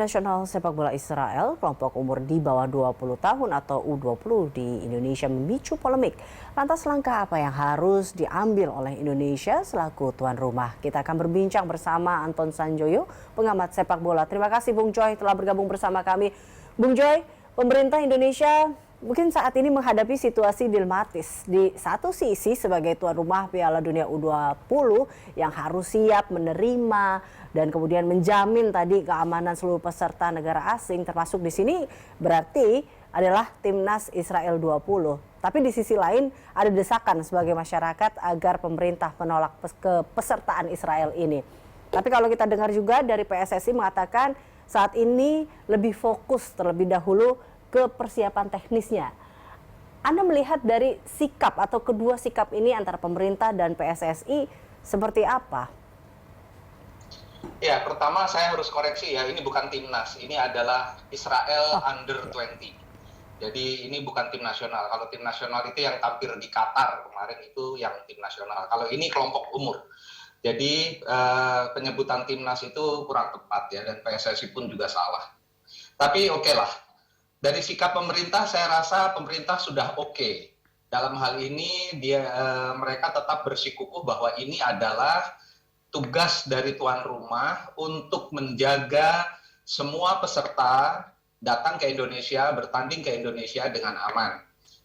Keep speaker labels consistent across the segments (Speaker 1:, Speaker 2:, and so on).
Speaker 1: nasional sepak bola Israel, kelompok umur di bawah 20 tahun atau U20 di Indonesia memicu polemik. Lantas langkah apa yang harus diambil oleh Indonesia selaku tuan rumah? Kita akan berbincang bersama Anton Sanjoyo, pengamat sepak bola. Terima kasih Bung Joy telah bergabung bersama kami. Bung Joy, pemerintah Indonesia mungkin saat ini menghadapi situasi dilematis. Di satu sisi sebagai tuan rumah Piala Dunia U20 yang harus siap menerima dan kemudian menjamin tadi keamanan seluruh peserta negara asing, termasuk di sini berarti adalah timnas Israel 20. Tapi di sisi lain ada desakan sebagai masyarakat agar pemerintah menolak kepesertaan Israel ini. Tapi kalau kita dengar juga dari PSSI mengatakan saat ini lebih fokus terlebih dahulu ke persiapan teknisnya. Anda melihat dari sikap atau kedua sikap ini antara pemerintah dan PSSI seperti apa?
Speaker 2: Ya, pertama saya harus koreksi ya, ini bukan timnas, ini adalah Israel Under 20. Jadi ini bukan tim nasional. Kalau tim nasional itu yang tampil di Qatar kemarin itu yang tim nasional. Kalau ini kelompok umur. Jadi penyebutan timnas itu kurang tepat ya, dan PSSI pun juga salah. Tapi oke lah. Dari sikap pemerintah, saya rasa pemerintah sudah oke. Dalam hal ini mereka tetap bersikukuh bahwa ini adalah tugas dari tuan rumah untuk menjaga semua peserta datang ke Indonesia, bertanding ke Indonesia dengan aman.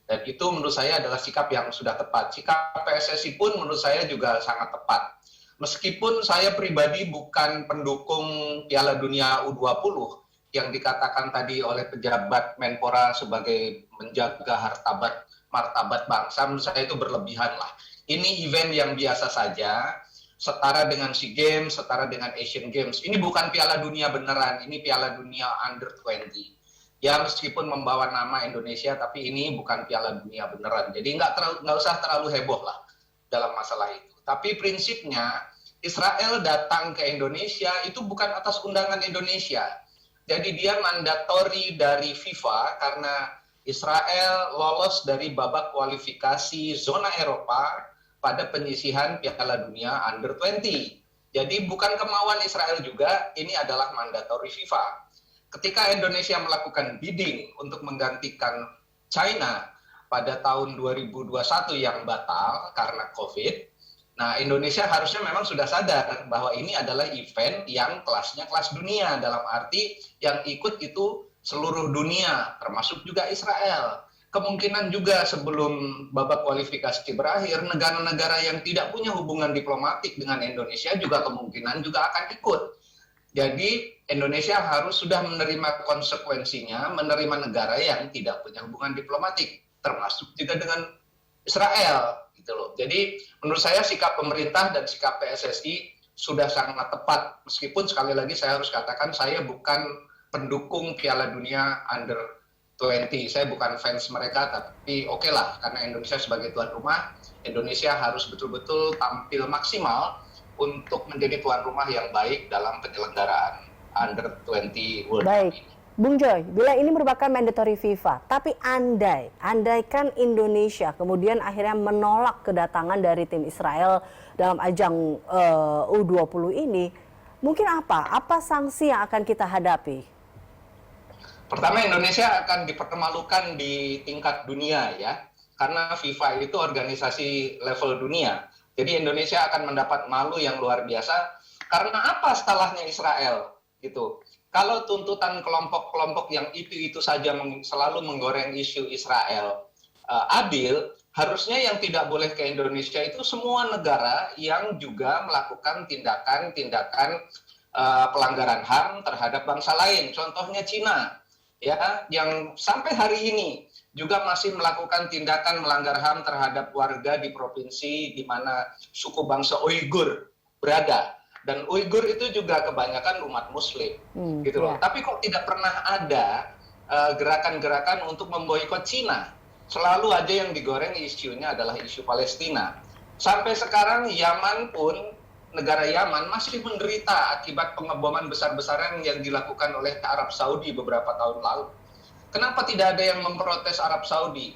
Speaker 2: Dan itu menurut saya adalah sikap yang sudah tepat. Sikap PSSI pun menurut saya juga sangat tepat. Meskipun saya pribadi bukan pendukung Piala Dunia U20, yang dikatakan tadi oleh pejabat Menpora sebagai menjaga martabat bangsa, menurut saya itu berlebihan lah. Ini event yang biasa saja, setara dengan SEA Games, setara dengan Asian Games. Ini bukan Piala Dunia beneran, ini Piala Dunia Under 20. Ya meskipun membawa nama Indonesia, tapi ini bukan Piala Dunia beneran. Jadi nggak usah terlalu heboh lah dalam masalah itu. Tapi prinsipnya Israel datang ke Indonesia itu bukan atas undangan Indonesia. Jadi dia mandatori dari FIFA karena Israel lolos dari babak kualifikasi zona Eropa pada penyisihan Piala Dunia Under 20. Jadi bukan kemauan Israel juga, ini adalah mandatori FIFA. Ketika Indonesia melakukan bidding untuk menggantikan China pada tahun 2021 yang batal karena COVID, nah, Indonesia harusnya memang sudah sadar bahwa ini adalah event yang kelasnya kelas dunia, dalam arti yang ikut itu seluruh dunia, termasuk juga Israel. Kemungkinan juga sebelum babak kualifikasi berakhir, negara-negara yang tidak punya hubungan diplomatik dengan Indonesia juga kemungkinan juga akan ikut. Jadi Indonesia harus sudah menerima konsekuensinya, menerima negara yang tidak punya hubungan diplomatik, termasuk juga dengan Israel. Gitu loh. Jadi menurut saya sikap pemerintah dan sikap PSSI sudah sangat tepat. Meskipun sekali lagi saya harus katakan saya bukan pendukung Piala Dunia Under 20. Saya bukan fans mereka, tapi oke lah, karena Indonesia sebagai tuan rumah, Indonesia harus betul-betul tampil maksimal untuk menjadi tuan rumah yang baik dalam penyelenggaraan Under 20 World Cup ini.
Speaker 1: Bung Joy, bila ini merupakan mandatory FIFA, tapi andaikan Indonesia kemudian akhirnya menolak kedatangan dari tim Israel dalam ajang U20 ini, mungkin apa? Apa sanksi yang akan kita hadapi?
Speaker 2: Pertama, Indonesia akan dipermalukan di tingkat dunia ya, karena FIFA itu organisasi level dunia. Jadi Indonesia akan mendapat malu yang luar biasa. Karena apa salahnya Israel? Gitu. Kalau tuntutan kelompok-kelompok yang itu saja selalu menggoreng isu Israel adil, harusnya yang tidak boleh ke Indonesia itu semua negara yang juga melakukan tindakan-tindakan pelanggaran HAM terhadap bangsa lain. Contohnya Cina, ya, yang sampai hari ini juga masih melakukan tindakan melanggar HAM terhadap warga di provinsi di mana suku bangsa Uighur berada. Dan Uighur itu juga kebanyakan umat Muslim, gitu loh. Tapi kok tidak pernah ada gerakan-gerakan untuk memboikot Cina? Selalu aja yang digoreng isunya adalah isu Palestina. Sampai sekarang Yaman pun, negara Yaman masih menderita akibat pengeboman besar-besaran yang dilakukan oleh Arab Saudi beberapa tahun lalu. Kenapa tidak ada yang memprotes Arab Saudi?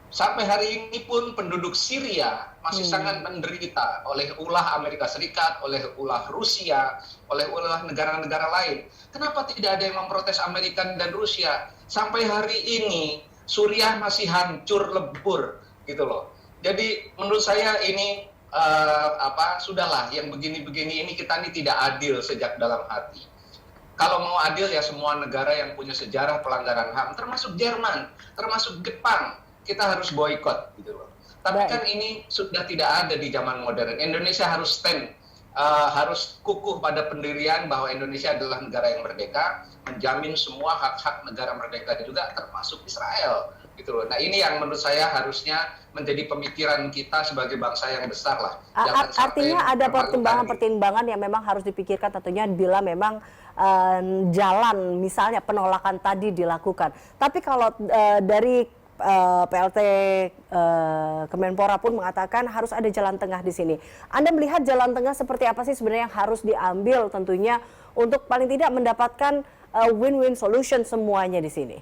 Speaker 2: Sampai hari ini pun penduduk Syria masih sangat menderita oleh ulah Amerika Serikat, oleh ulah Rusia, oleh ulah negara-negara lain. Kenapa tidak ada yang memprotes Amerika dan Rusia? Sampai hari ini Suriah masih hancur lebur gitu loh. Jadi menurut saya ini sudahlah, yang begini-begini ini kita ini tidak adil sejak dalam hati. Kalau mau adil ya semua negara yang punya sejarah pelanggaran HAM, termasuk Jerman, termasuk Jepang, kita harus boikot gitu loh. Tapi kan ini sudah tidak ada di zaman modern. Indonesia harus stand, harus kukuh pada pendirian bahwa Indonesia adalah negara yang merdeka, menjamin semua hak-hak negara merdeka juga, termasuk Israel gitu loh. Nah ini yang menurut saya harusnya menjadi pemikiran kita sebagai bangsa yang besar lah.
Speaker 1: Artinya ada pertimbangan-pertimbangan yang memang harus dipikirkan tentunya bila memang jalan misalnya penolakan tadi dilakukan. Tapi kalau dari PLT Kemenpora pun mengatakan harus ada jalan tengah di sini. Anda melihat jalan tengah seperti apa sih sebenarnya yang harus diambil tentunya untuk paling tidak mendapatkan win-win solution semuanya di sini?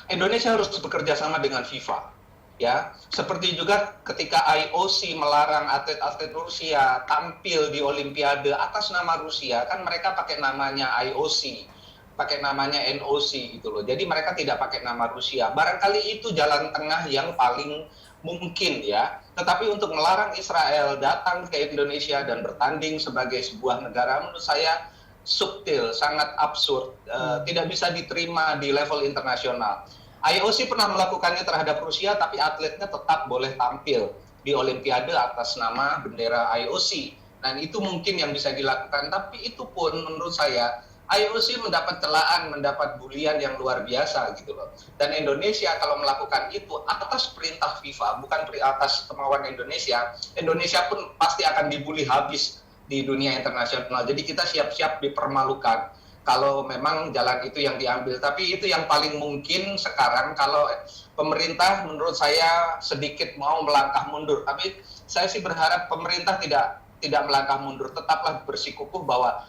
Speaker 2: Indonesia harus bekerja sama dengan FIFA. Ya, seperti juga ketika IOC melarang atlet-atlet Rusia tampil di Olimpiade atas nama Rusia, kan mereka pakai namanya IOC, pakai namanya NOC gitu loh. Jadi mereka tidak pakai nama Rusia. Barangkali itu jalan tengah yang paling mungkin ya. Tetapi untuk melarang Israel datang ke Indonesia dan bertanding sebagai sebuah negara, menurut saya subtil, sangat absurd, tidak bisa diterima di level internasional. IOC pernah melakukannya terhadap Rusia, tapi atletnya tetap boleh tampil di Olimpiade atas nama bendera IOC. Dan itu mungkin yang bisa dilakukan, tapi itu pun menurut saya IOC mendapat celaan, mendapat bulian yang luar biasa gitu loh. Dan Indonesia kalau melakukan itu atas perintah FIFA, bukan atas kemauan Indonesia, Indonesia pun pasti akan dibully habis di dunia internasional. Jadi kita siap-siap dipermalukan kalau memang jalan itu yang diambil. Tapi itu yang paling mungkin sekarang kalau pemerintah menurut saya sedikit mau melangkah mundur. Tapi saya sih berharap pemerintah tidak melangkah mundur, tetaplah bersikukuh bahwa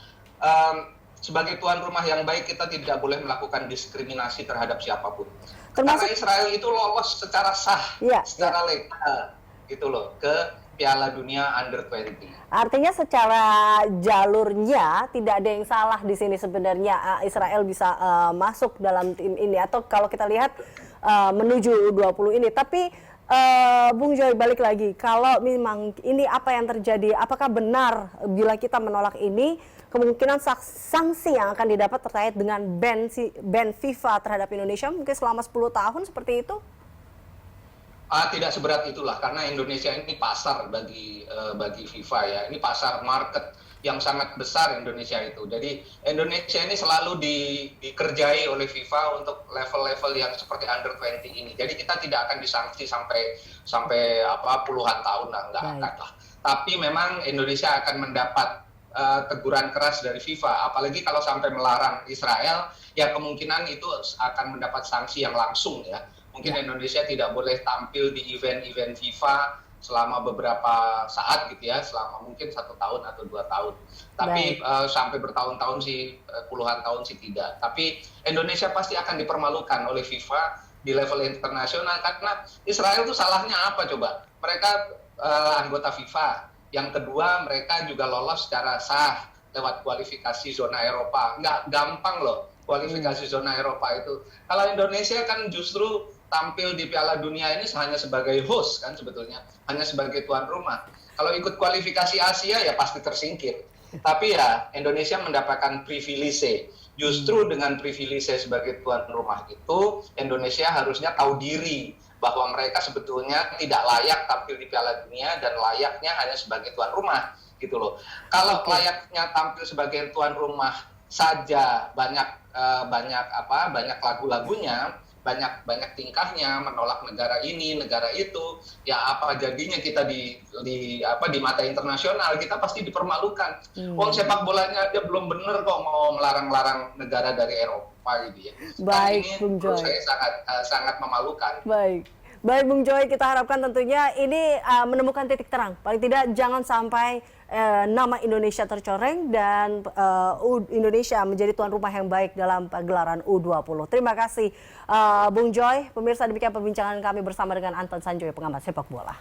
Speaker 2: sebagai tuan rumah yang baik kita tidak boleh melakukan diskriminasi terhadap siapapun. Karena Israel itu lolos secara sah, secara legal gitu loh ke Piala Dunia Under-20.
Speaker 1: Artinya secara jalurnya tidak ada yang salah di sini sebenarnya, Israel bisa masuk dalam tim ini atau kalau kita lihat menuju U20 ini. Tapi Bung Joy, balik lagi, kalau memang ini apa yang terjadi, apakah benar bila kita menolak ini kemungkinan sanksi yang akan didapat terkait dengan ban FIFA terhadap Indonesia mungkin selama 10 tahun seperti itu?
Speaker 2: Tidak seberat itulah, karena Indonesia ini pasar bagi FIFA ya. Ini pasar market yang sangat besar Indonesia itu. Jadi Indonesia ini selalu dikerjai oleh FIFA untuk level-level yang seperti Under-20 ini. Jadi kita tidak akan disanksi sampai puluhan tahun lah, enggak akan lah. Tapi memang Indonesia akan mendapat teguran keras dari FIFA, apalagi kalau sampai melarang Israel, ya kemungkinan itu akan mendapat sanksi yang langsung ya. Mungkin Indonesia tidak boleh tampil di event-event FIFA selama beberapa saat gitu ya, selama mungkin 1 tahun atau 2 tahun. Tapi sampai bertahun-tahun sih, puluhan tahun sih tidak. Tapi Indonesia pasti akan dipermalukan oleh FIFA di level internasional, karena Israel itu salahnya apa coba? Mereka anggota FIFA. Yang kedua, mereka juga lolos secara sah lewat kualifikasi zona Eropa. Nggak gampang loh kualifikasi zona Eropa itu. Kalau Indonesia kan justru tampil di Piala Dunia ini hanya sebagai host kan sebetulnya, hanya sebagai tuan rumah. Kalau ikut kualifikasi Asia ya pasti tersingkir. Tapi ya Indonesia mendapatkan privilege. Justru dengan privilege sebagai tuan rumah itu, Indonesia harusnya tahu diri bahwa mereka sebetulnya tidak layak tampil di Piala Dunia dan layaknya hanya sebagai tuan rumah gitu loh. Kalau layaknya tampil sebagai tuan rumah saja banyak lagu-lagunya, banyak tingkahnya, menolak negara ini, negara itu, ya apa jadinya kita di mata internasional, kita pasti dipermalukan. Sepak bolanya aja belum bener kok mau melarang-larang negara dari Eropa gitu ya.
Speaker 1: Baik,
Speaker 2: ini
Speaker 1: Bung Joy.
Speaker 2: menurut saya sangat memalukan.
Speaker 1: Baik. Baik Bung Joy, kita harapkan tentunya ini menemukan titik terang. Paling tidak jangan sampai nama Indonesia tercoreng dan Indonesia menjadi tuan rumah yang baik dalam pagelaran U20. Terima kasih Bung Joy. Pemirsa, demikian perbincangan kami bersama dengan Anton Sanjoyo, pengamat sepak bola.